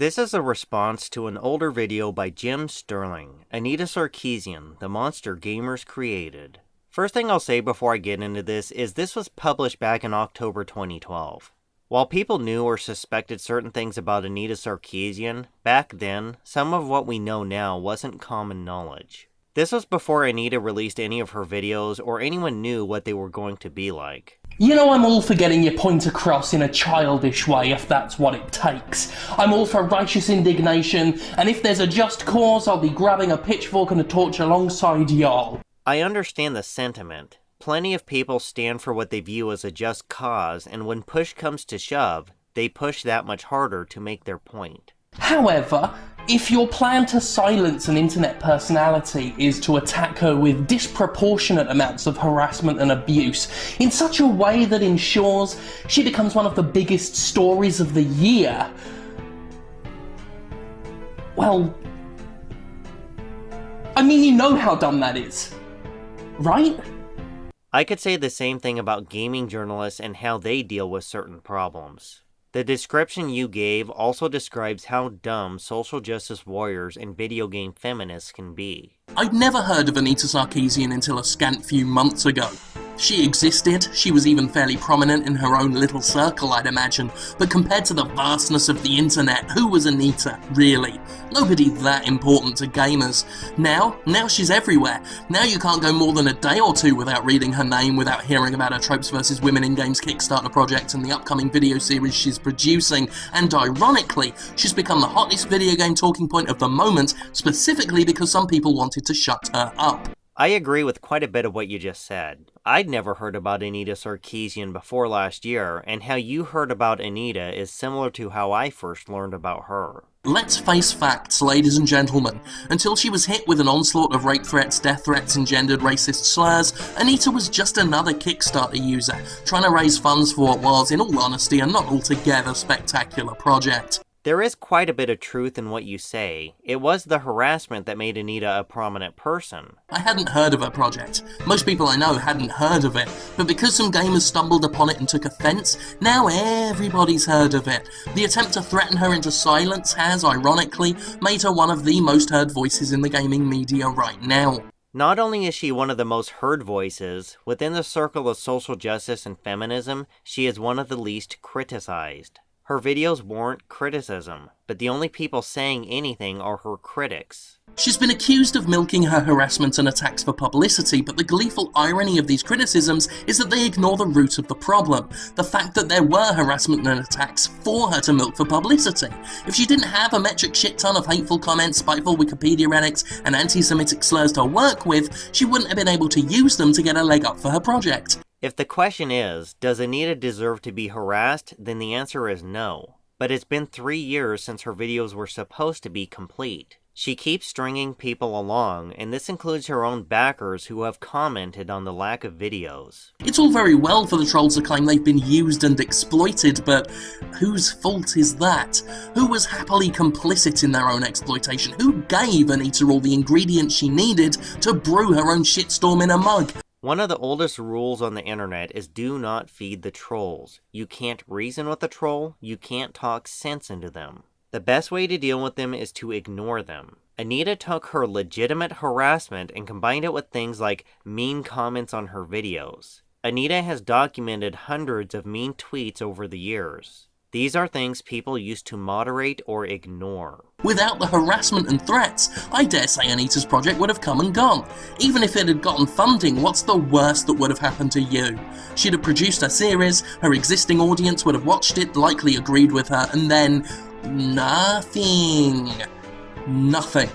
This is a response to an older video by Jim Sterling, Anita Sarkeesian, the monster gamers created. First thing I'll say before I get into this is this was published back in October 2012. While people knew or suspected certain things about Anita Sarkeesian, back then, some of what we know now wasn't common knowledge. This was before Anita released any of her videos or anyone knew what they were going to be like. You know, I'm all for getting your point across in a childish way if that's what it takes. I'm all for righteous indignation, and if there's a just cause, I'll be grabbing a pitchfork and a torch alongside y'all. I understand the sentiment. Plenty of people stand for what they view as a just cause, and when push comes to shove, they push that much harder to make their point. However, if your plan to silence an internet personality is to attack her with disproportionate amounts of harassment and abuse in such a way that ensures she becomes one of the biggest stories of the year, well, I mean, you know how dumb that is, right? I could say the same thing about gaming journalists and how they deal with certain problems. The description you gave also describes how dumb social justice warriors and video game feminists can be. I'd never heard of Anita Sarkeesian until a scant few months ago. She existed, she was even fairly prominent in her own little circle, I'd imagine, but compared to the vastness of the internet, who was Anita, really? Nobody that important to gamers. Now she's everywhere. Now you can't go more than a day or two without reading her name, without hearing about her Tropes vs. Women in Games Kickstarter project and the upcoming video series she's producing, and ironically, she's become the hottest video game talking point of the moment, specifically because some people wanted to shut her up. I agree with quite a bit of what you just said. I'd never heard about Anita Sarkeesian before last year, and how you heard about Anita is similar to how I first learned about her. Let's face facts, ladies and gentlemen. Until she was hit with an onslaught of rape threats, death threats, and gendered racist slurs, Anita was just another Kickstarter user, trying to raise funds for what was, in all honesty, a not altogether spectacular project. There is quite a bit of truth in what you say. It was the harassment that made Anita a prominent person. I hadn't heard of her project. Most people I know hadn't heard of it, but because some gamers stumbled upon it and took offense, now everybody's heard of it. The attempt to threaten her into silence has, ironically, made her one of the most heard voices in the gaming media right now. Not only is she one of the most heard voices, within the circle of social justice and feminism, she is one of the least criticized. Her videos warrant criticism, but the only people saying anything are her critics. She's been accused of milking her harassment and attacks for publicity, but the gleeful irony of these criticisms is that they ignore the root of the problem, the fact that there were harassment and attacks for her to milk for publicity. If she didn't have a metric shit ton of hateful comments, spiteful Wikipedia edits, and anti-Semitic slurs to work with, she wouldn't have been able to use them to get a leg up for her project. If the question is, does Anita deserve to be harassed, then the answer is no. But it's been 3 years since her videos were supposed to be complete. She keeps stringing people along, and this includes her own backers who have commented on the lack of videos. It's all very well for the trolls to claim they've been used and exploited, but whose fault is that? Who was happily complicit in their own exploitation? Who gave Anita all the ingredients she needed to brew her own shitstorm in a mug? One of the oldest rules on the internet is do not feed the trolls. You can't reason with a troll, you can't talk sense into them. The best way to deal with them is to ignore them. Anita took her legitimate harassment and combined it with things like mean comments on her videos. Anita has documented hundreds of mean tweets over the years. These are things people used to moderate or ignore. Without the harassment and threats, I dare say Anita's project would have come and gone. Even if it had gotten funding, what's the worst that would have happened to you? She'd have produced a series, her existing audience would have watched it, likely agreed with her, and then nothing. Nothing.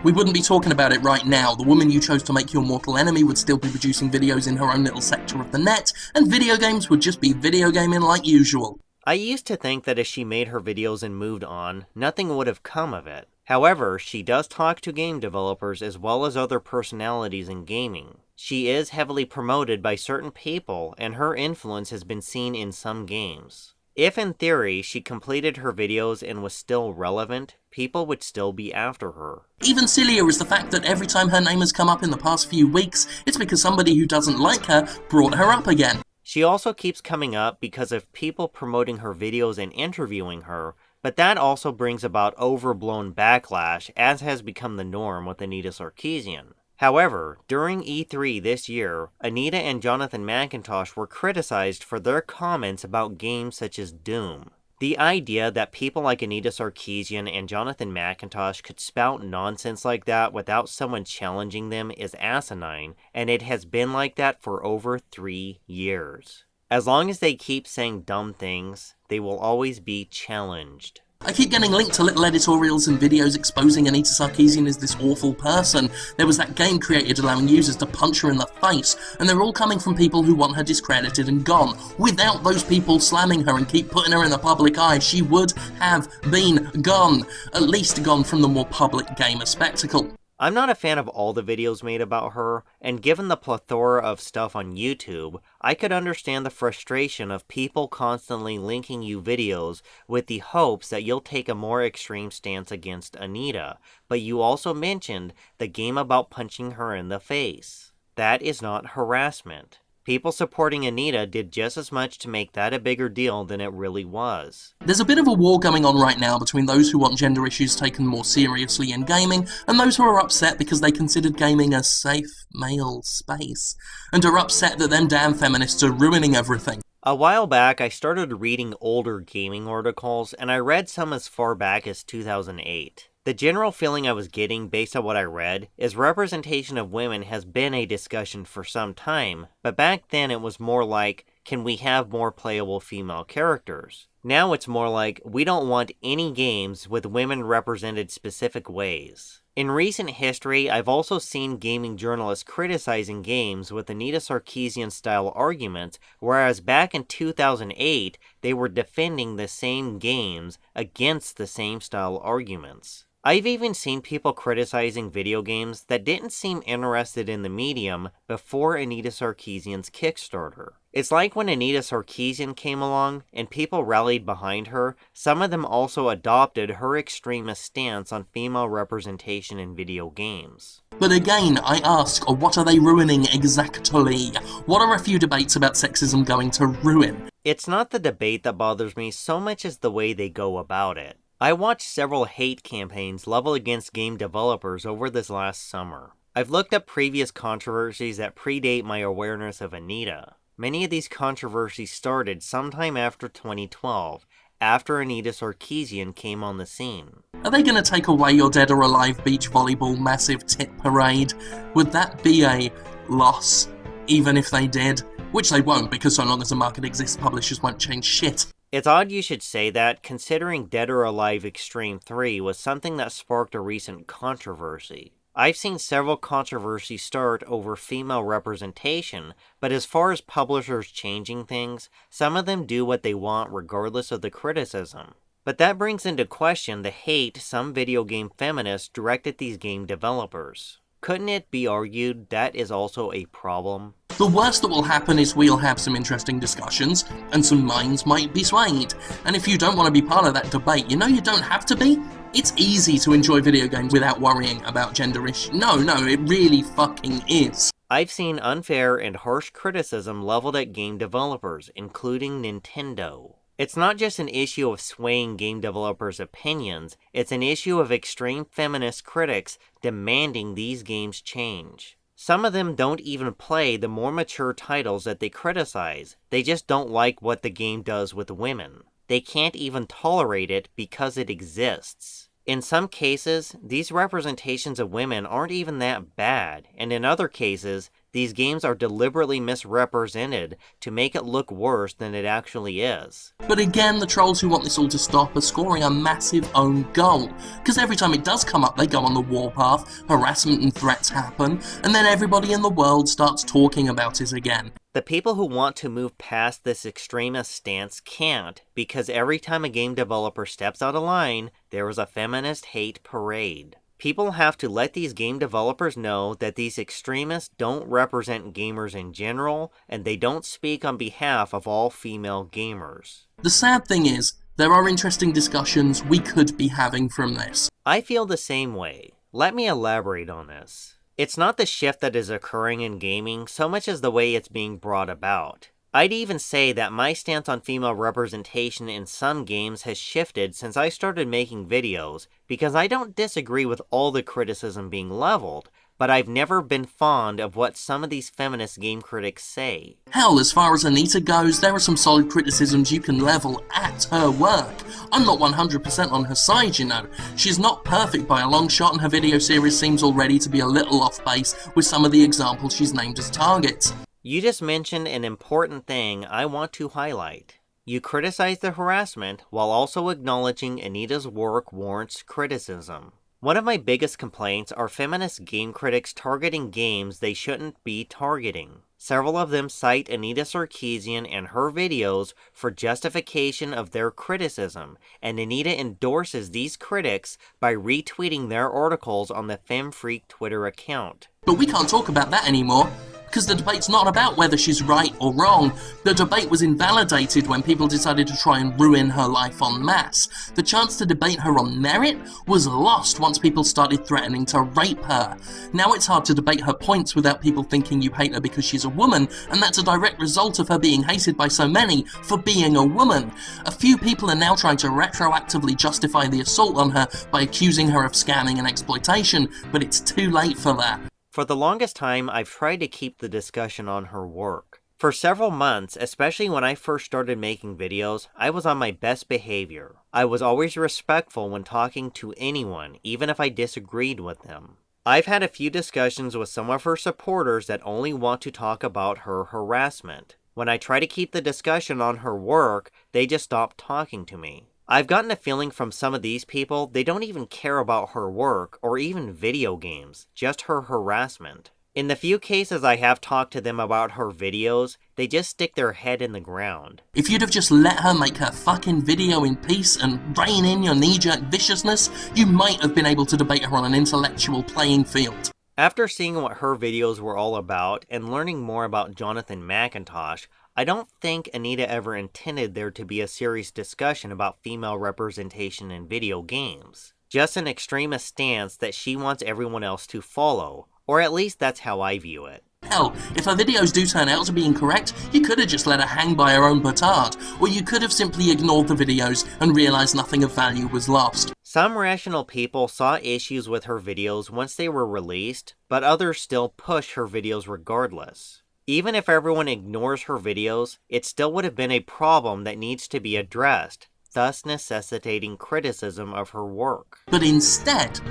We wouldn't be talking about it right now. The woman you chose to make your mortal enemy would still be producing videos in her own little sector of the net, and video games would just be video gaming like usual. I used to think that if she made her videos and moved on, nothing would have come of it. However, she does talk to game developers as well as other personalities in gaming. She is heavily promoted by certain people, and her influence has been seen in some games. If in theory she completed her videos and was still relevant, people would still be after her. Even sillier is the fact that every time her name has come up in the past few weeks, it's because somebody who doesn't like her brought her up again. She also keeps coming up because of people promoting her videos and interviewing her, But that also brings about overblown backlash, as has become the norm with Anita Sarkeesian. However, during E3 this year, Anita and Jonathan McIntosh were criticized for their comments about games such as Doom. The idea that people like Anita Sarkeesian and Jonathan McIntosh could spout nonsense like that without someone challenging them is asinine, and it has been like that for over 3 years. As long as they keep saying dumb things, they will always be challenged. I keep getting linked to little editorials and videos exposing Anita Sarkeesian as this awful person. There was that game created allowing users to punch her in the face, and they're all coming from people who want her discredited and gone. Without those people slamming her and keep putting her in the public eye, she would have been gone. At least gone from the more public gamer spectacle. I'm not a fan of all the videos made about her, and given the plethora of stuff on YouTube, I could understand the frustration of people constantly linking you videos with the hopes that you'll take a more extreme stance against Anita, but you also mentioned the game about punching her in the face. That is not harassment. People supporting Anita did just as much to make that a bigger deal than it really was. There's a bit of a war going on right now between those who want gender issues taken more seriously in gaming, and those who are upset because they considered gaming a safe male space, and are upset that them damn feminists are ruining everything. A while back, I started reading older gaming articles, and I read some as far back as 2008. The general feeling I was getting based on what I read is representation of women has been a discussion for some time, but back then it was more like, can we have more playable female characters? Now it's more like, we don't want any games with women represented specific ways. In recent history, I've also seen gaming journalists criticizing games with Anita Sarkeesian-style arguments, whereas back in 2008, they were defending the same games against the same style arguments. I've even seen people criticizing video games that didn't seem interested in the medium before Anita Sarkeesian's Kickstarter. It's like when Anita Sarkeesian came along and people rallied behind her, some of them also adopted her extremist stance on female representation in video games. But again, I ask, what are they ruining exactly? What are a few debates about sexism going to ruin? It's not the debate that bothers me so much as the way they go about it. I watched several hate campaigns leveled against game developers over this last summer. I've looked up previous controversies that predate my awareness of Anita. Many of these controversies started sometime after 2012, after Anita Sarkeesian came on the scene. Are they going to take away your Dead or Alive beach volleyball massive tit parade? Would that be a loss, even if they did? Which they won't, because so long as the market exists, publishers won't change shit. It's odd you should say that, considering Dead or Alive Extreme 3 was something that sparked a recent controversy. I've seen several controversies start over female representation, but as far as publishers changing things, some of them do what they want regardless of the criticism. But that brings into question the hate some video game feminists direct at these game developers. Couldn't it be argued that is also a problem? The worst that will happen is we'll have some interesting discussions, and some minds might be swayed. And if you don't want to be part of that debate, you know you don't have to be. It's easy to enjoy video games without worrying about gender issues. No, it really fucking is. I've seen unfair and harsh criticism leveled at game developers, including Nintendo. It's not just an issue of swaying game developers' opinions, it's an issue of extreme feminist critics demanding these games change. Some of them don't even play the more mature titles that they criticize, they just don't like what the game does with women. They can't even tolerate it because it exists. In some cases, these representations of women aren't even that bad, and in other cases, these games are deliberately misrepresented to make it look worse than it actually is. But again, the trolls who want this all to stop are scoring a massive own goal, because every time it does come up, they go on the warpath, harassment and threats happen, and then everybody in the world starts talking about it again. The people who want to move past this extremist stance can't, because every time a game developer steps out of line, there is a feminist hate parade. People have to let these game developers know that these extremists don't represent gamers in general, and they don't speak on behalf of all female gamers. The sad thing is, there are interesting discussions we could be having from this. I feel the same way. Let me elaborate on this. It's not the shift that is occurring in gaming so much as the way it's being brought about. I'd even say that my stance on female representation in some games has shifted since I started making videos, because I don't disagree with all the criticism being leveled, but I've never been fond of what some of these feminist game critics say. Hell, as far as Anita goes, there are some solid criticisms you can level at her work. I'm not 100% on her side, you know. She's not perfect by a long shot, and her video series seems already to be a little off base with some of the examples she's named as targets. You just mentioned an important thing I want to highlight. You criticize the harassment while also acknowledging Anita's work warrants criticism. One of my biggest complaints are feminist game critics targeting games they shouldn't be targeting. Several of them cite Anita Sarkeesian and her videos for justification of their criticism, and Anita endorses these critics by retweeting their articles on the FemFreak Twitter account. But we can't talk about that anymore, because the debate's not about whether she's right or wrong. The debate was invalidated when people decided to try and ruin her life en masse. The chance to debate her on merit was lost once people started threatening to rape her. Now it's hard to debate her points without people thinking you hate her because she's a woman, and that's a direct result of her being hated by so many for being a woman. A few people are now trying to retroactively justify the assault on her by accusing her of scamming and exploitation, but it's too late for that. For the longest time, I've tried to keep the discussion on her work. For several months, especially when I first started making videos, I was on my best behavior. I was always respectful when talking to anyone, even if I disagreed with them. I've had a few discussions with some of her supporters that only want to talk about her harassment. When I try to keep the discussion on her work, they just stop talking to me. I've gotten a feeling from some of these people they don't even care about her work or even video games, just her harassment. In the few cases I have talked to them about her videos, they just stick their head in the ground. If you'd have just let her make her fucking video in peace and rein in your knee-jerk viciousness, you might have been able to debate her on an intellectual playing field. After seeing what her videos were all about and learning more about Jonathan McIntosh, I don't think Anita ever intended there to be a serious discussion about female representation in video games. Just an extremist stance that she wants everyone else to follow, or at least that's how I view it. Hell, if her videos do turn out to be incorrect, you could have just let her hang by her own petard, or you could have simply ignored the videos and realized nothing of value was lost. Some rational people saw issues with her videos once they were released, but others still push her videos regardless. Even if everyone ignores her videos, it still would have been a problem that needs to be addressed, thus necessitating criticism of her work. But instead,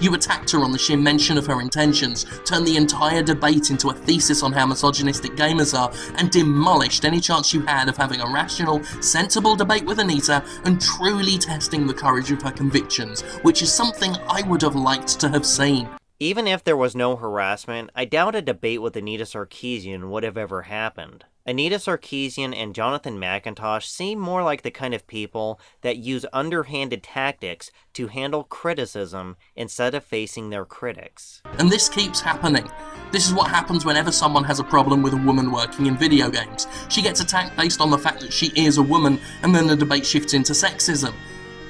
you attacked her on the sheer mention of her intentions, turned the entire debate into a thesis on how misogynistic gamers are, and demolished any chance you had of having a rational, sensible debate with Anita and truly testing the courage of her convictions, which is something I would have liked to have seen. Even if there was no harassment, I doubt a debate with Anita Sarkeesian would have ever happened. Anita Sarkeesian and Jonathan McIntosh seem more like the kind of people that use underhanded tactics to handle criticism instead of facing their critics. And this keeps happening. This is what happens whenever someone has a problem with a woman working in video games. She gets attacked based on the fact that she is a woman, and then the debate shifts into sexism.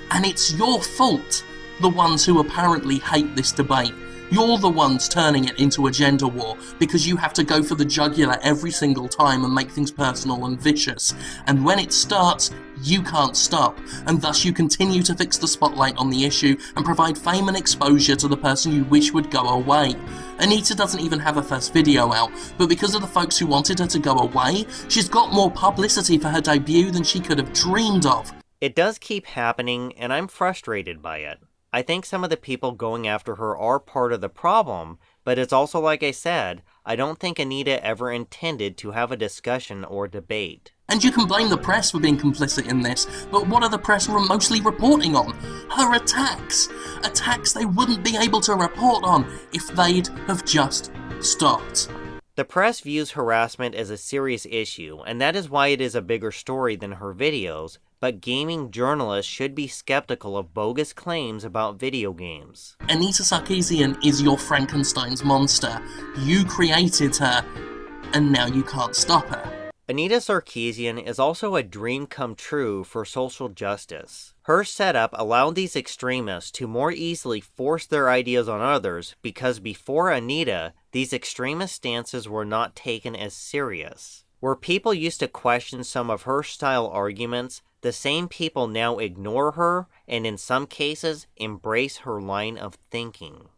And it's your fault, the ones who apparently hate this debate. You're the ones turning it into a gender war because you have to go for the jugular every single time and make things personal and vicious. And when it starts, you can't stop, and thus you continue to fix the spotlight on the issue and provide fame and exposure to the person you wish would go away. Anita doesn't even have her first video out, but because of the folks who wanted her to go away, she's got more publicity for her debut than she could have dreamed of. It does keep happening, and I'm frustrated by it. I think some of the people going after her are part of the problem, but it's also like I said, I don't think Anita ever intended to have a discussion or debate. And you can blame the press for being complicit in this, but what are the press mostly reporting on? Her attacks! Attacks they wouldn't be able to report on if they'd have just stopped. The press views harassment as a serious issue, and that is why it is a bigger story than her videos, but gaming journalists should be skeptical of bogus claims about video games. Anita Sarkeesian is your Frankenstein's monster. You created her, and now you can't stop her. Anita Sarkeesian is also a dream come true for social justice. Her setup allowed these extremists to more easily force their ideas on others because before Anita, these extremist stances were not taken as serious. Where people used to question some of her style arguments, the same people now ignore her and in some cases embrace her line of thinking.